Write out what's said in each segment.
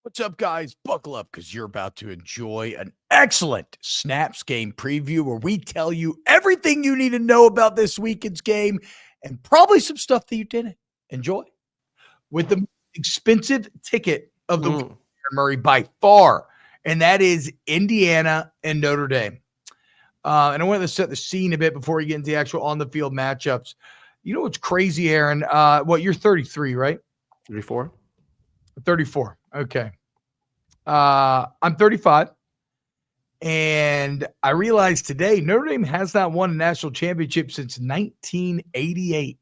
What's up, guys? Buckle up because you're about to enjoy an excellent Snaps game preview where we tell you everything you need to know about this weekend's game and probably some stuff that you didn't. Enjoy. With the most expensive ticket of the week, Murray, by far, and that is Indiana and Notre Dame. And I wanted to set the scene a bit before we get into the actual on-the-field matchups. You know what's crazy, Aaron? You're 33, right? 34. 34. Okay. I'm 35. And I realized today Notre Dame has not won a national championship since 1988.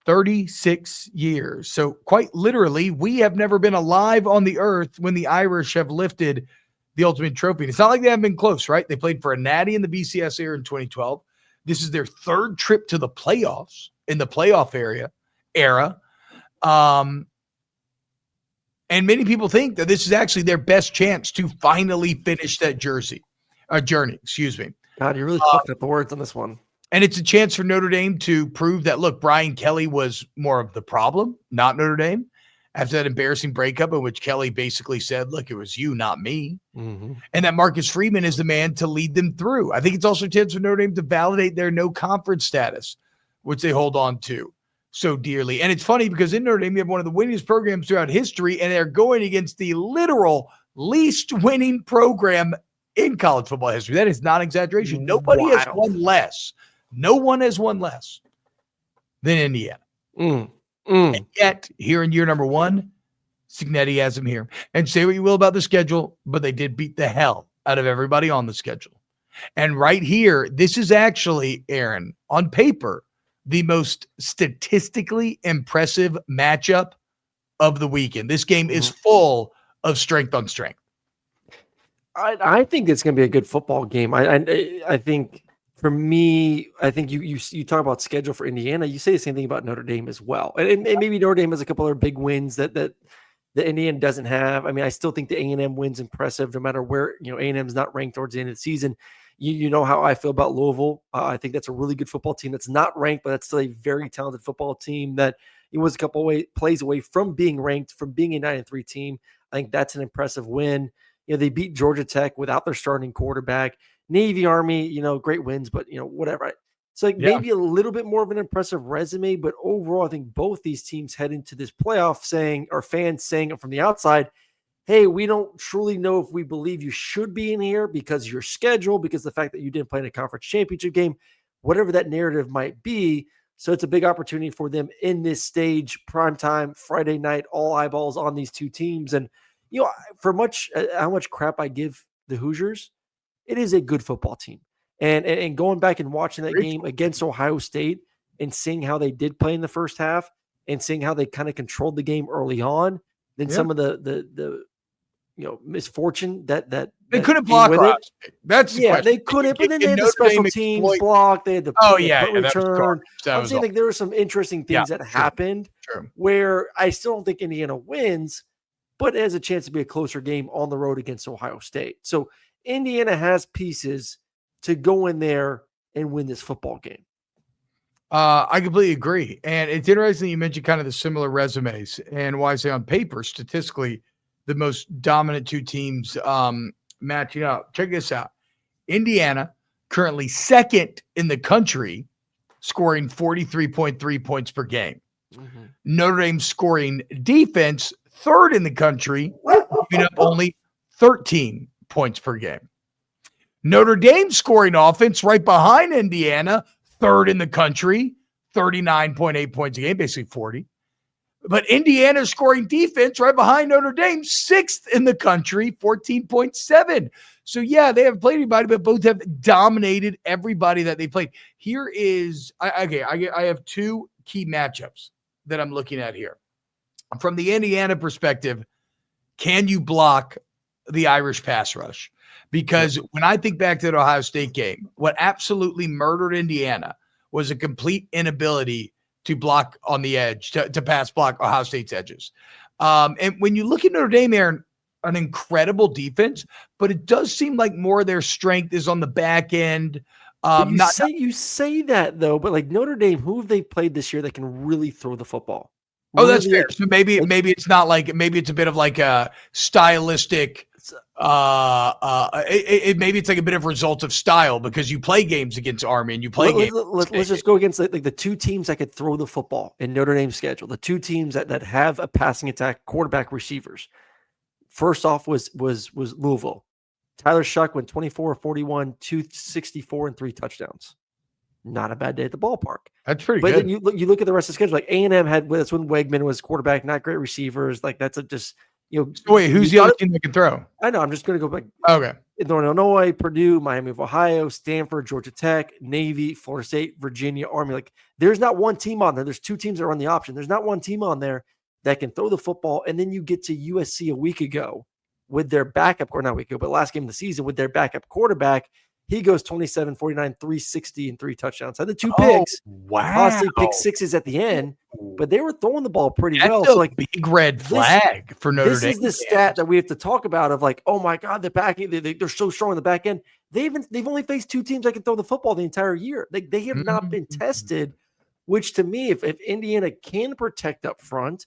36 years. So quite literally, we have never been alive on the earth when the Irish have lifted the ultimate trophy. And it's not like they haven't been close, right? They played for a natty in the BCS era in 2012. This is their third trip to the playoffs in the playoff era. And many people think that this is actually their best chance to finally finish that journey. Excuse me. God, you're really fucking up the words on this one. And it's a chance for Notre Dame to prove that, look, Brian Kelly was more of the problem, not Notre Dame. After that embarrassing breakup in which Kelly basically said, look, it was you, not me. Mm-hmm. And that Marcus Freeman is the man to lead them through. I think it's also a chance for Notre Dame to validate their no conference status, which they hold on to so dearly. And it's funny because in Notre Dame, they have one of the winningest programs throughout history, and they're going against the literal least winning program in college football history. That is not exaggeration. Nobody has won less. No one has won less than Indiana. And yet, here in year number one, Cignetti has them here. And say what you will about the schedule, but they did beat the hell out of everybody on the schedule. And right here, this is actually, Aaron, on paper, the most statistically impressive matchup of the weekend. This game is full of strength on strength. I think it's going to be a good football game. I think for me, I think you talk about schedule for Indiana. You say the same thing about Notre Dame as well, and maybe Notre Dame has a couple other big wins that Indiana doesn't have. I mean, I still think the A&M win's impressive, no matter where A&M's not ranked towards the end of the season. You know how I feel about Louisville. I think that's a really good football team that's not ranked, but that's still a very talented football team that it was a couple plays away from being ranked, from being a 9-3 team. I think that's an impressive win. They beat Georgia Tech without their starting quarterback. Navy, Army, great wins, but whatever. So maybe a little bit more of an impressive resume, but overall, I think both these teams head into this playoff fans saying from the outside, hey, we don't truly know if we believe you should be in here because of your schedule, because the fact that you didn't play in a conference championship game, whatever that narrative might be. So it's a big opportunity for them in this stage, primetime, Friday night, all eyeballs on these two teams. And, for how much crap I give the Hoosiers, it is a good football team. And going back and watching that game against Ohio State and seeing how they did play in the first half and seeing how they kind of controlled the game early on, then some of the misfortune that they couldn't block with it. That's the question. They couldn't, but then they had the special teams block. They had the return. I'm saying there were some interesting things that happened where I still don't think Indiana wins, but it has a chance to be a closer game on the road against Ohio State. So Indiana has pieces to go in there and win this football game. I completely agree. And it's interesting you mentioned kind of the similar resumes and why I say on paper, statistically, the most dominant two teams matching up. Check this out. Indiana, currently second in the country, scoring 43.3 points per game. Mm-hmm. Notre Dame scoring defense, third in the country, giving up only 13 points per game. Notre Dame scoring offense right behind Indiana, third in the country, 39.8 points a game, basically 40. But Indiana scoring defense right behind Notre Dame, sixth in the country, 14.7. So, yeah, they haven't played anybody, but both have dominated everybody that they played. Here is – I have two key matchups that I'm looking at here. From the Indiana perspective, can you block the Irish pass rush? Because when I think back to the Ohio State game, what absolutely murdered Indiana was a complete inability to block on the edge, to pass block Ohio State's edges. And when you look at Notre Dame, Aaron, an incredible defense, but it does seem like more of their strength is on the back end. You say that, though, but like Notre Dame, who have they played this year that can really throw the football? Oh, that's really, fair. So maybe like, it's not like maybe it's a bit of like a stylistic. Maybe it's like a bit of result of style because you play games against Army and you play games. let's just go against like the two teams that could throw the football in Notre Dame's schedule. The two teams that have a passing attack, quarterback, receivers. First off was Louisville. Tyler Shuck went 24-41, 264, and 3 touchdowns. Not a bad day at the ballpark. That's pretty But good. then you look at the rest of the schedule. Like A&M that's when Wegman was quarterback, not great receivers. Like that's So wait, who's the other team that can throw? I know. I'm just going to go back. Okay. Northern Illinois, Purdue, Miami of Ohio, Stanford, Georgia Tech, Navy, Florida State, Virginia, Army. Like there's not one team on there. There's 2 teams that are on the option. There's not one team on there that can throw the football. And then you get to USC a week ago with their backup, or not a week ago, but last game of the season with their backup quarterback. He goes 27, 49, 360, and 3 touchdowns. Had the 2 picks. Wow. Honestly, pick 6s at the end, but they were throwing the ball pretty well. That's So a big red flag for Notre Dame. This is the stat that we have to talk about of like, oh my God, the back end, they're so strong in the back end. They've only faced 2 teams that can throw the football the entire year. They have not been tested, which to me, if Indiana can protect up front,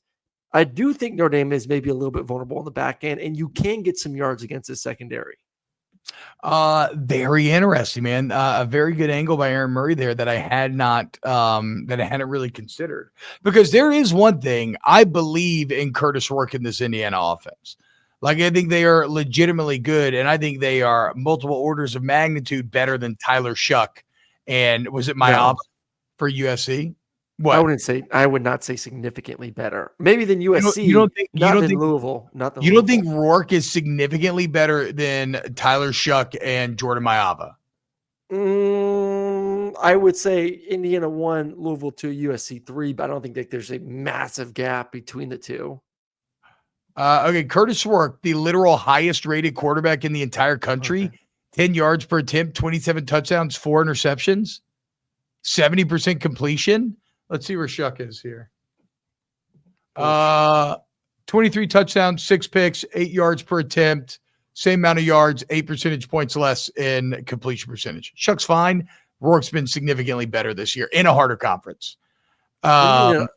I do think Notre Dame is maybe a little bit vulnerable on the back end, and you can get some yards against the secondary. Very interesting, man. A very good angle by Aaron Murray there that I had not that I hadn't really considered. Because there is one thing, I believe in Curtis Rourke in this Indiana offense. Like I think they are legitimately good, and I think they are multiple orders of magnitude better than Tyler Shuck. And was it my for USC? What? I would not say significantly better. Maybe than USC. You don't think Louisville? You don't think Rourke is significantly better than Tyler Shuck and Jordan Mailata? I would say Indiana 1, Louisville 2, USC 3, but I don't think that there's a massive gap between the two. Okay, Curtis Rourke, the literal highest rated quarterback in the entire country, 10 yards per attempt, 27 touchdowns, 4 interceptions, 70% completion. Let's see where Shuck is here. 23 touchdowns, 6 picks, 8 yards per attempt, same amount of yards, 8 percentage points less in completion percentage. Shuck's fine. Rourke's been significantly better this year in a harder conference. What?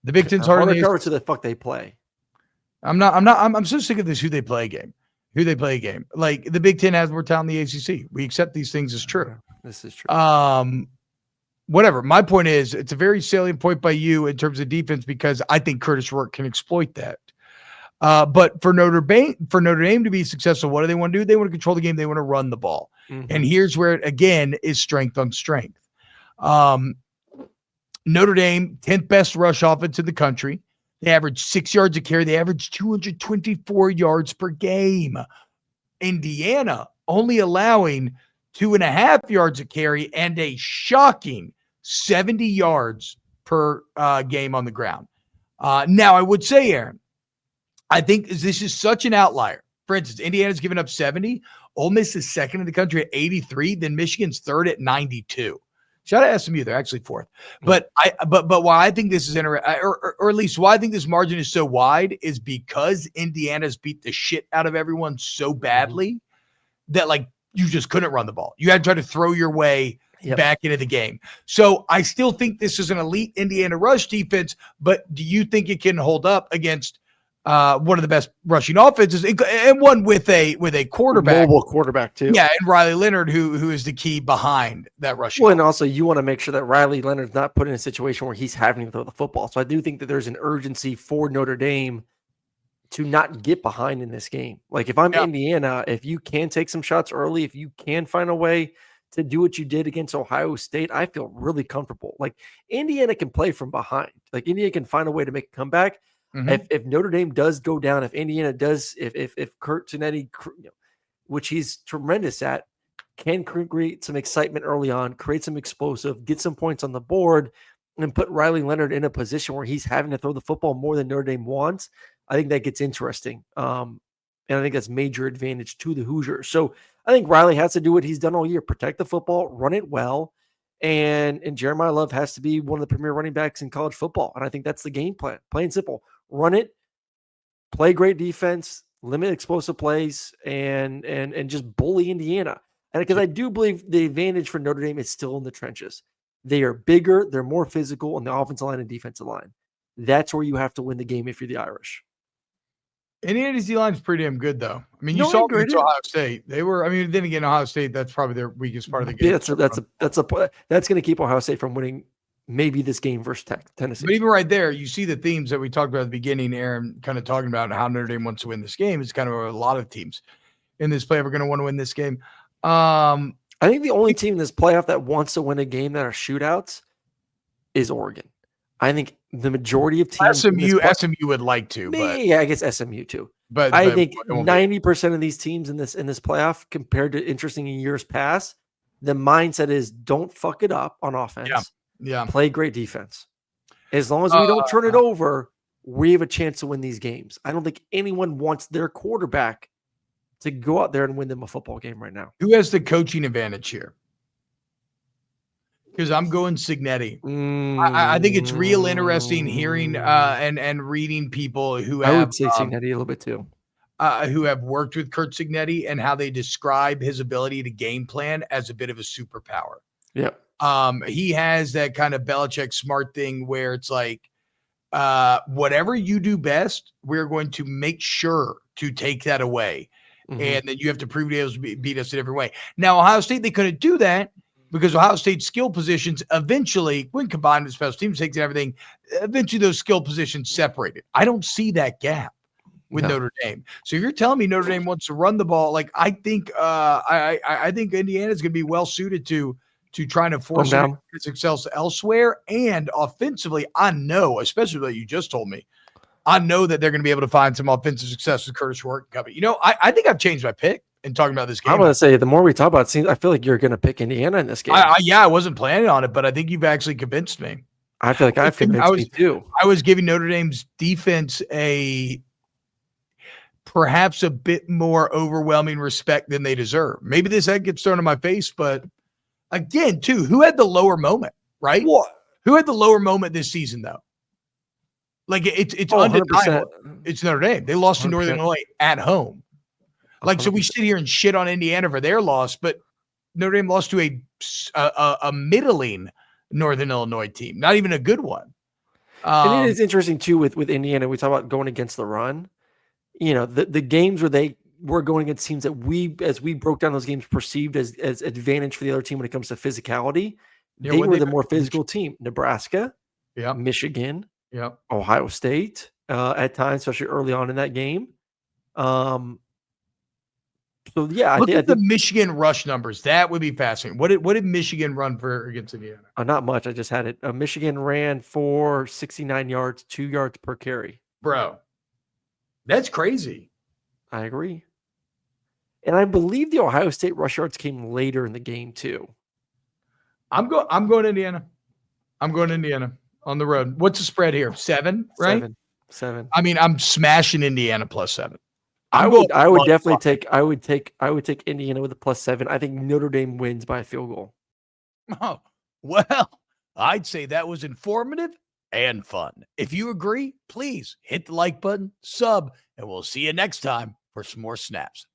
The Big Ten's harder conference to the fuck they play. I'm so sick of this who they play game. Like the Big Ten has more talent in the ACC. We accept these things as true. This is true. Whatever. My point is, it's a very salient point by you in terms of defense because I think Curtis Rourke can exploit that. But for Notre Dame to be successful, what do they want to do? They want to control the game. They want to run the ball. Mm-hmm. And here's where it, again, is strength on strength. Notre Dame, 10th best rush offense in the country. They average 6 yards a carry. They average 224 yards per game. Indiana only allowing 2.5 yards a carry and a shocking 70 yards per game on the ground. Now, I would say, Aaron, I think this is such an outlier. For instance, Indiana's given up 70. Ole Miss is second in the country at 83. Then Michigan's third at 92. Shout out to SMU. They're actually fourth. But why I think this is interesting, or at least why I think this margin is so wide is because Indiana's beat the shit out of everyone so badly that like you just couldn't run the ball. You had to try to throw your way back into the game. So I still think this is an elite Indiana rush defense, but do you think it can hold up against one of the best rushing offenses and one with a quarterback, mobile quarterback too? Yeah, and Riley Leonard, who is the key behind that rushing. Well, and also you want to make sure that Riley Leonard's not put in a situation where he's having to throw the football. So I do think that there's an urgency for Notre Dame to not get behind in this game. Like if I'm Indiana, if you can take some shots early, if you can find a way to do what you did against Ohio State, I feel really comfortable. Like Indiana can play from behind. Like Indiana can find a way to make a comeback. Mm-hmm. If Notre Dame does go down, if Indiana does, if Kurt Zanetti, which he's tremendous at, can create some excitement early on, create some explosive, get some points on the board, and put Riley Leonard in a position where he's having to throw the football more than Notre Dame wants, I think that gets interesting. And I think that's major advantage to the Hoosiers. So I think Riley has to do what he's done all year, protect the football, run it well. And Jeremiah Love has to be one of the premier running backs in college football. And I think that's the game plan, plain and simple. Run it, play great defense, limit explosive plays, and just bully Indiana. And because I do believe the advantage for Notre Dame is still in the trenches. They are bigger, they're more physical on the offensive line and defensive line. That's where you have to win the game if you're the Irish. Indiana's D line's pretty damn good, though. I mean, you No, I saw agree. against Ohio State. They were. I mean, then again, Ohio State. That's probably their weakest part of the game. That's going to keep Ohio State from winning maybe this game versus Tennessee. But even right there, you see the themes that we talked about at the beginning. Aaron kind of talking about how Notre Dame wants to win this game. It's kind of a lot of teams in this play are going to want to win this game. I think the only team in this playoff that wants to win a game that are shootouts is Oregon. I think the majority of teams SMU would like to, but yeah, I guess SMU too. But I think 90% of these teams in this playoff, compared to interesting in years past, the mindset is don't fuck it up on offense. Yeah. Play great defense. As long as we don't turn it over, we have a chance to win these games. I don't think anyone wants their quarterback to go out there and win them a football game right now. Who has the coaching advantage here? Because I'm going Cignetti. I think it's real interesting hearing and reading people who have. I would say Cignetti a little bit too. Who have worked with Kurt Cignetti and how they describe his ability to game plan as a bit of a superpower. Yeah. He has that kind of Belichick smart thing where it's like, whatever you do best, we're going to make sure to take that away. Mm-hmm. And then you have to prove to be able to beat us in every way. Now, Ohio State, they couldn't do that because Ohio State's skill positions eventually, when combined with special teams takes and everything, eventually those skill positions separated. I don't see that gap with Notre Dame. So if you're telling me Notre Dame wants to run the ball, like I think I think Indiana's going to be well suited to trying to force success elsewhere. And offensively, I know, especially what you just told me, I know that they're going to be able to find some offensive success with Curtis Rourke and company. You know, I think I've changed my pick in talking about this game. I'm going to say the more we talk about it, I feel like you're going to pick Indiana in this game. I wasn't planning on it, but I think you've actually convinced me. I feel like I've convinced me too. I was giving Notre Dame's defense perhaps a bit more overwhelming respect than they deserve. Maybe this head gets thrown in my face, but again, too, who had the lower moment, right? What? Who had the lower moment this season, though? Like it's undeniable. It's Notre Dame. They lost to Northern Illinois at home. Like, 100%. So we sit here and shit on Indiana for their loss, but Notre Dame lost to a middling Northern Illinois team, not even a good one. And it is interesting too with Indiana. We talk about going against the run. You know, the games where they were going against teams that as we broke down those games, perceived as advantage for the other team when it comes to physicality. They were the more physical team. Nebraska, Michigan, Ohio State, at times, especially early on in that game. So yeah, look at the Michigan rush numbers. That would be fascinating. What did Michigan run for against Indiana? Not much. I just had it. Michigan ran for 69 yards, 2 yards per carry. Bro, that's crazy. I agree. And I believe the Ohio State rush yards came later in the game too. I'm going Indiana. I'm going Indiana on the road. What's the spread here? 7, right? 7. I mean, I'm smashing Indiana plus 7. I would definitely take Indiana with a plus 7. I think Notre Dame wins by a field goal. Oh, well, I'd say that was informative and fun. If you agree, please hit the like button, sub, and we'll see you next time for some more snaps.